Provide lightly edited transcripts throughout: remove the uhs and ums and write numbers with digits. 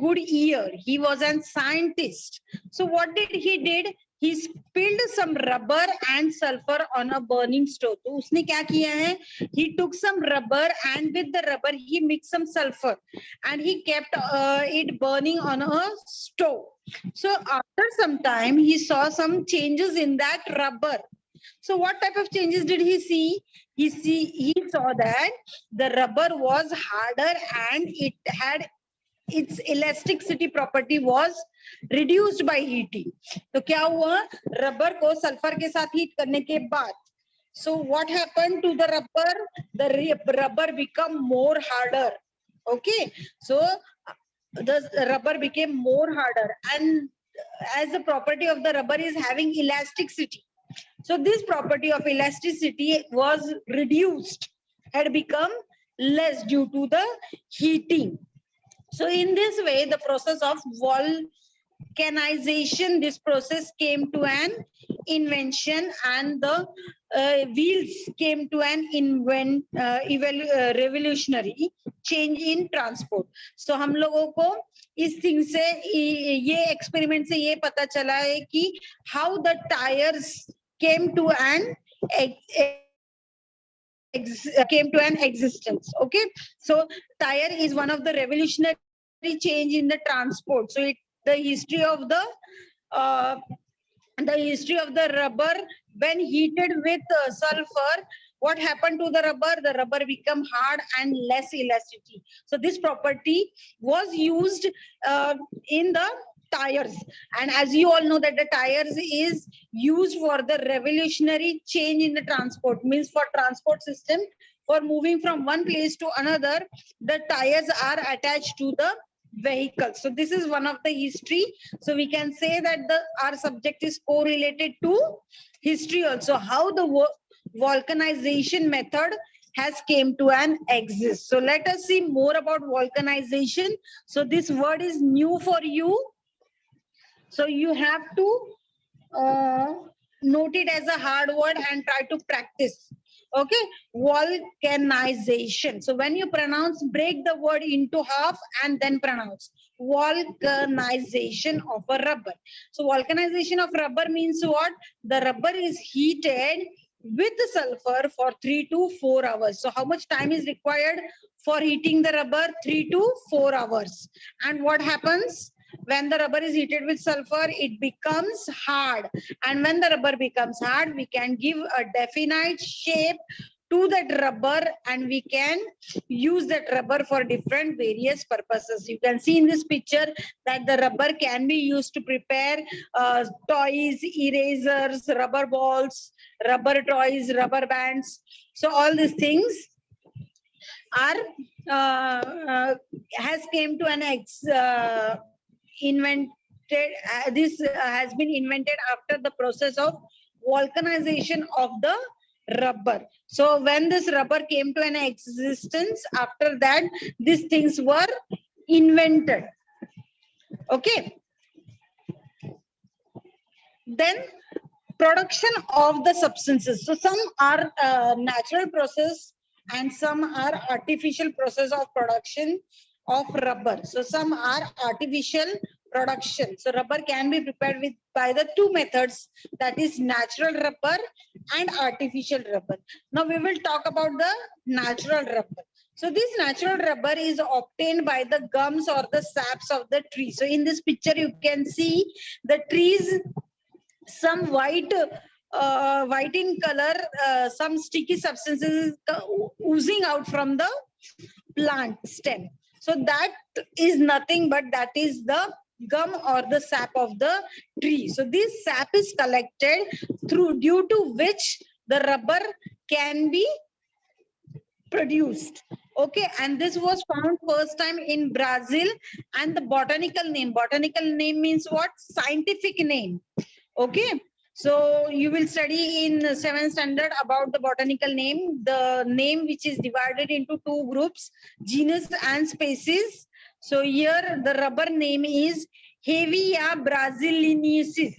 good ear. He was a scientist. So what did he did? He spilled some rubber and sulfur on a burning stove. तो उसने क्या किया है? He took some rubber and with the rubber he mixed some sulfur and he kept it burning on a stove. So after some time he saw some changes in that rubber. So what type of changes did he see? He saw that the rubber was harder and it had its elasticity property was reduced by heating. तो क्या हुआ? Rubber को sulphur के साथ heat करने के बाद, so what happened to the rubber? The rubber become more harder. Okay, so the rubber became more harder, and as the property of the rubber is having elasticity, so this property of elasticity was reduced, had become less due to the heating. So in this way, the process of volcanization, this process came to an invention, and the wheels came to an revolutionary change in transport. So हम लोगों को इस thing से ये experiment से ये पता चला है कि how the tires came to an existence. Okay, so tire is one of the revolutionary change in the transport. So the history of the rubber, when heated with sulfur, what happened to the rubber? The rubber become hard and less elasticity. So this property was used in the tires, and as you all know that the tires is used for the revolutionary change in the transport, means for transport system, for moving from one place to another, the tires are attached to the vehicle. So this is one of the history. So we can say that our subject is correlated to history also, how the volcanization method has came to an exist. So let us see more about volcanization. So this word is new for you, so you have to note it as a hard word and try to practice. Okay, volcanization. So when you pronounce, break the word into half and then pronounce volcanization of a rubber. So volcanization of rubber means what? The rubber is heated with the sulfur for 3 to 4 hours. So how much time is required for heating the rubber? 3 to 4 hours. And what happens? When the rubber is heated with sulfur, it becomes hard. And when the rubber becomes hard, we can give a definite shape to that rubber, and we can use that rubber for different various purposes. You can see in this picture that the rubber can be used to prepare toys, erasers, rubber balls, rubber toys, rubber bands. So all these things are has came to an this has been invented after the process of volcanization of the rubber. So when this rubber came to an existence, after that these things were invented. Okay, then production of the substances. So some are natural process and some are artificial process of production of rubber. So some are artificial production. So rubber can be prepared by the two methods, that is natural rubber and artificial rubber. Now we will talk about the natural rubber. So this natural rubber is obtained by the gums or the saps of the tree. So in this picture you can see the trees, some white in color, some sticky substances oozing out from the plant stem. So that is nothing but that is the gum or the sap of the tree. So this sap is collected due to which the rubber can be produced. Okay, and this was found first time in Brazil, and the botanical name means what? Scientific name. Okay, so you will study in 7th standard about the botanical name, the name which is divided into two groups, genus and species. So here the rubber name is Hevea brasiliensis.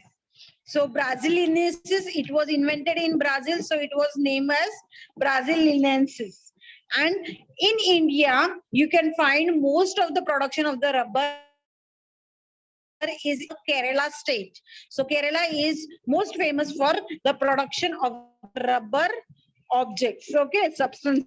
So brasiliensis, it was invented in Brazil, so it was named as brasiliensis. And in India, you can find most of the production of the rubber is Kerala state. So Kerala is most famous for the production of rubber objects, okay, substance.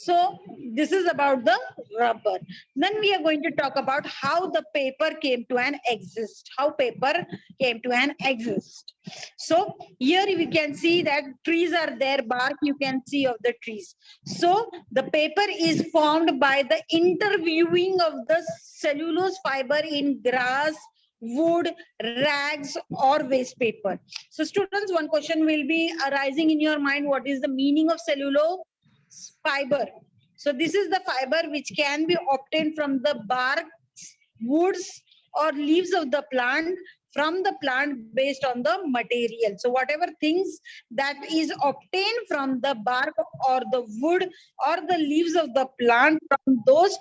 So this is about the rubber. Then we are going to talk about how the paper came to an exist. How paper came to an exist. So here we can see that trees are there, bark you can see of the trees. So the paper is formed by the interviewing of the cellulose fiber in grass, wood, rags, or waste paper. So students, one question will be arising in your mind. What is the meaning of cellulose fiber? So this is the fiber which can be obtained from the bark, woods, or leaves of the plant, from the plant based on the material. So whatever things that is obtained from the bark or the wood or the leaves of the plant, from those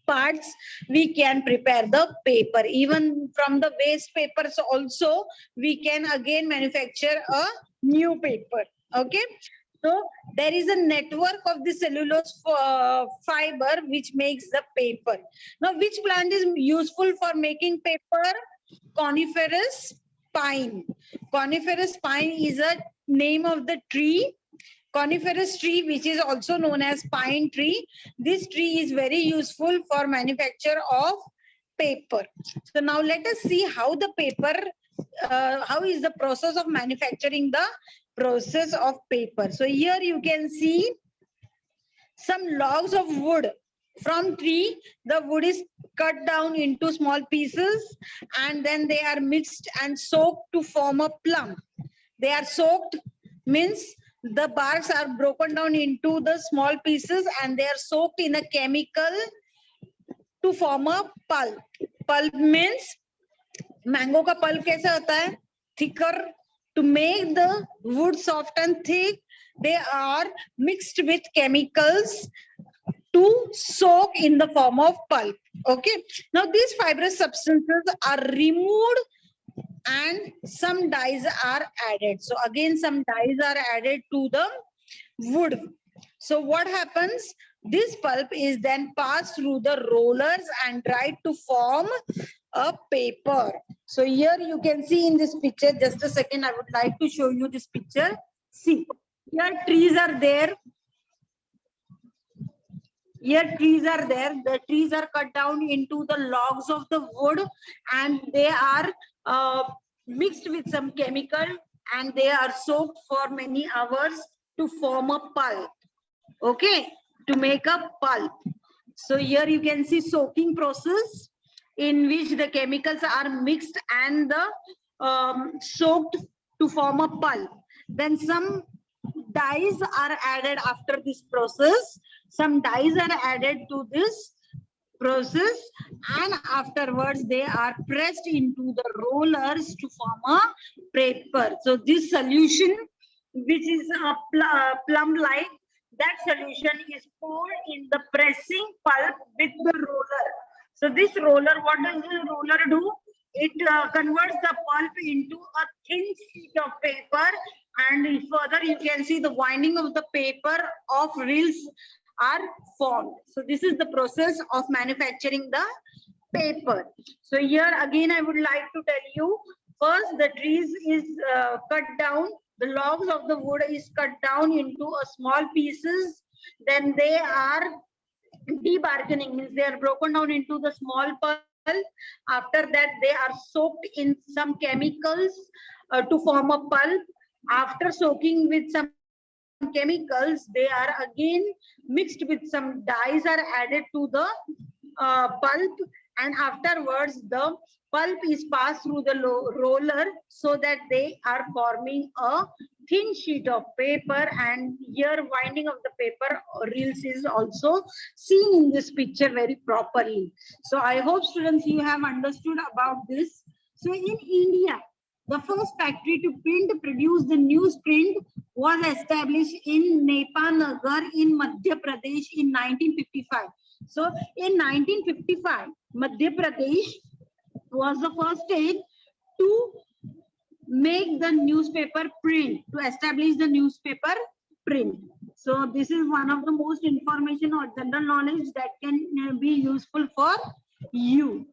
parts we can prepare the paper. Even from the waste papers also we can again manufacture a new paper. Okay, so there is a network of the cellulose fiber which makes the paper. Now which plant is useful for making paper? Coniferous pine. Coniferous pine is a name of the tree. Coniferous tree, which is also known as pine tree. This tree is very useful for manufacture of paper. So now let us see how the paper, how is the process of manufacturing the process of paper. So here you can see some logs of wood from tree. The wood is cut down into small pieces and then they are mixed and soaked to form a plum. They are soaked means the barks are broken down into the small pieces and they are soaked in a chemical to form a pulp. Pulp means mango ka pulp kaisa hota hai? Thicker. To make the wood soft and thick, they are mixed with chemicals to soak in the form of pulp. Okay. Now these fibrous substances are removed and some dyes are added. So again, some dyes are added to the wood. So what happens? This pulp is then passed through the rollers and dried to form a paper. So here you can see in this picture, just a second, I would like to show you this picture. See, here trees are there. Here trees are there. The trees are cut down into the logs of the wood and they are mixed with some chemical and they are soaked for many hours to form a pulp. Okay, to make a pulp. So here you can see soaking process in which the chemicals are mixed and the soaked to form a pulp. Then some dyes are added after this process. Some dyes are added to this process and afterwards they are pressed into the rollers to form a paper. So this solution, which is a plum-like, that solution is poured in the pressing pulp with the roller. So this roller, what does the roller do? It converts the pulp into a thin sheet of paper, and further you can see the winding of the paper of reels are formed. So this is the process of manufacturing the paper. So here again I would like to tell you, first the trees is cut down, the logs of the wood is cut down into a small pieces, then they are debargaining, means they are broken down into the small pulp. After that they are soaked in some chemicals to form a pulp. After soaking with some chemicals, they are again mixed with some dyes are added to the pulp, and afterwards the pulp is passed through the roller so that they are forming a thin sheet of paper, and here winding of the paper reels is also seen in this picture very properly. So I hope students you have understood about this. So in India, the first factory to produce the newsprint was established in Nepanagar in Madhya Pradesh in 1955. So in 1955, Madhya Pradesh was the first state to make the newspaper print, to establish the newspaper print. So this is one of the most information or general knowledge that can be useful for U.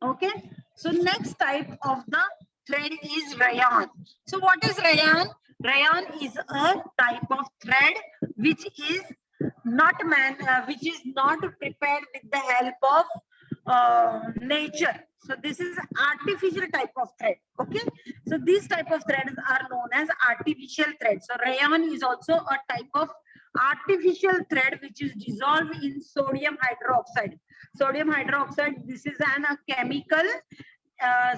Okay. So next type of the thread is rayon. So what is rayon? Rayon is a type of thread which is not prepared with the help of nature. So this is artificial type of thread. Okay. So these type of threads are known as artificial thread. So rayon is also a type of artificial thread which is dissolved in sodium hydroxide. Sodium hydroxide, this is a chemical.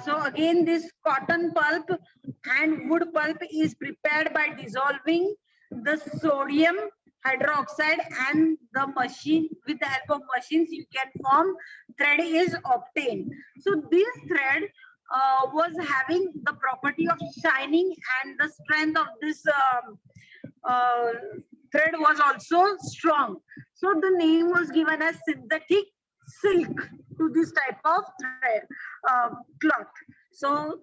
So again, this cotton pulp and wood pulp is prepared by dissolving the sodium hydroxide, and the machine, with the help of machines, you can form thread is obtained. So this thread was having the property of shining, and the strength of this thread was also strong. So the name was given as synthetic silk to this type of thread cloth. So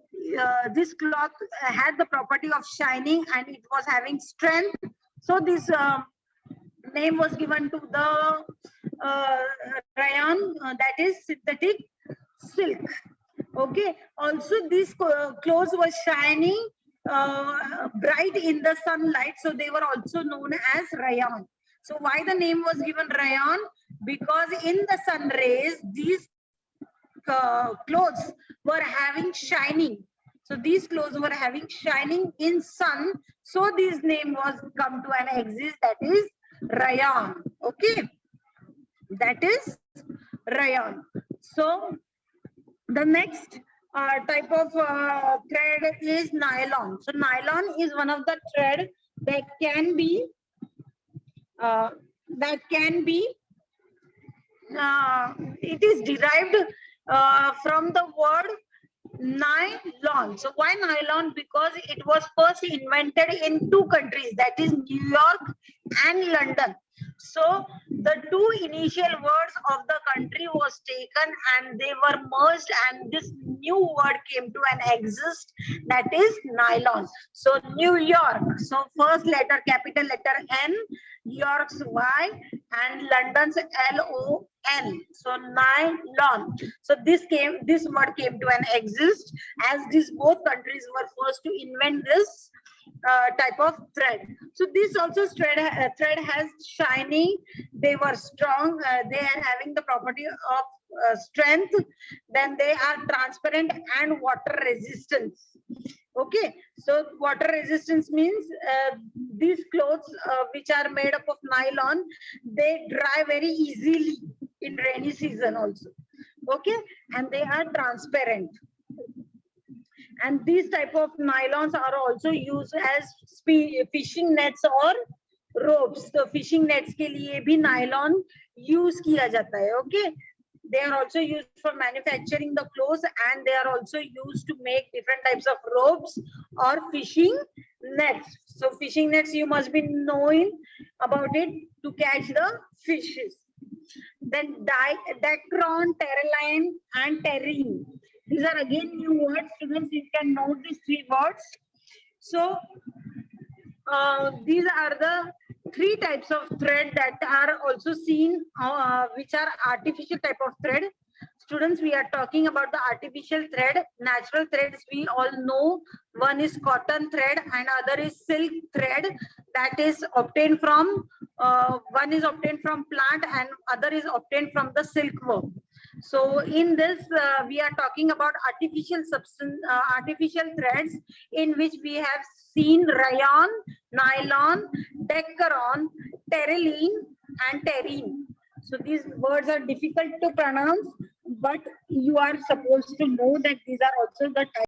this cloth had the property of shining, and it was having strength. So this name was given to the rayon, that is synthetic silk. Okay. Also, these clothes were shining bright in the sunlight, so they were also known as rayon. So why the name was given rayon? Because in the sun rays, these clothes were having shining. So these clothes were having shining in sun. So this name was come to an exist, that is rayon. Okay. That is rayon. So the next type of thread is nylon. So nylon is one of the thread that can be it is derived from the word nylon. So why nylon? Because it was first invented in two countries, that is New York and London. So the two initial words of the country was taken and they were merged, and this new word came to an exist, that is nylon. So New York, so first letter, capital letter N, York's Y, and London's LON. So nylon. So this word came to an exist, as these both countries were first to invent this type of thread. So this also thread has shining. They were strong. They are having the property of strength. Then they are transparent and water resistance. Okay. So water resistance means these clothes which are made up of nylon, they dry very easily in rainy season also. Okay. And they are transparent. And these type of nylons are also used as fishing nets or ropes. So fishing nets के लिए भी nylon use किया जाता है. Okay. They are also used for manufacturing the clothes, and they are also used to make different types of ropes or fishing nets. So fishing nets, you must be knowing about it, to catch the fishes. Then dacron, terraline, and terrine. These are again new words. Students, you can note these three words. So these are the three types of thread that are also seen, which are artificial type of thread. Students, we are talking about the artificial thread. Natural threads, we all know. One is cotton thread and other is silk thread, that is obtained from, one is obtained from plant and other is obtained from the silkworm. So in this, we are talking about artificial substance, artificial threads, in which we have seen rayon, nylon, dacron, terraline, and terrine. So these words are difficult to pronounce, but you are supposed to know that these are also the types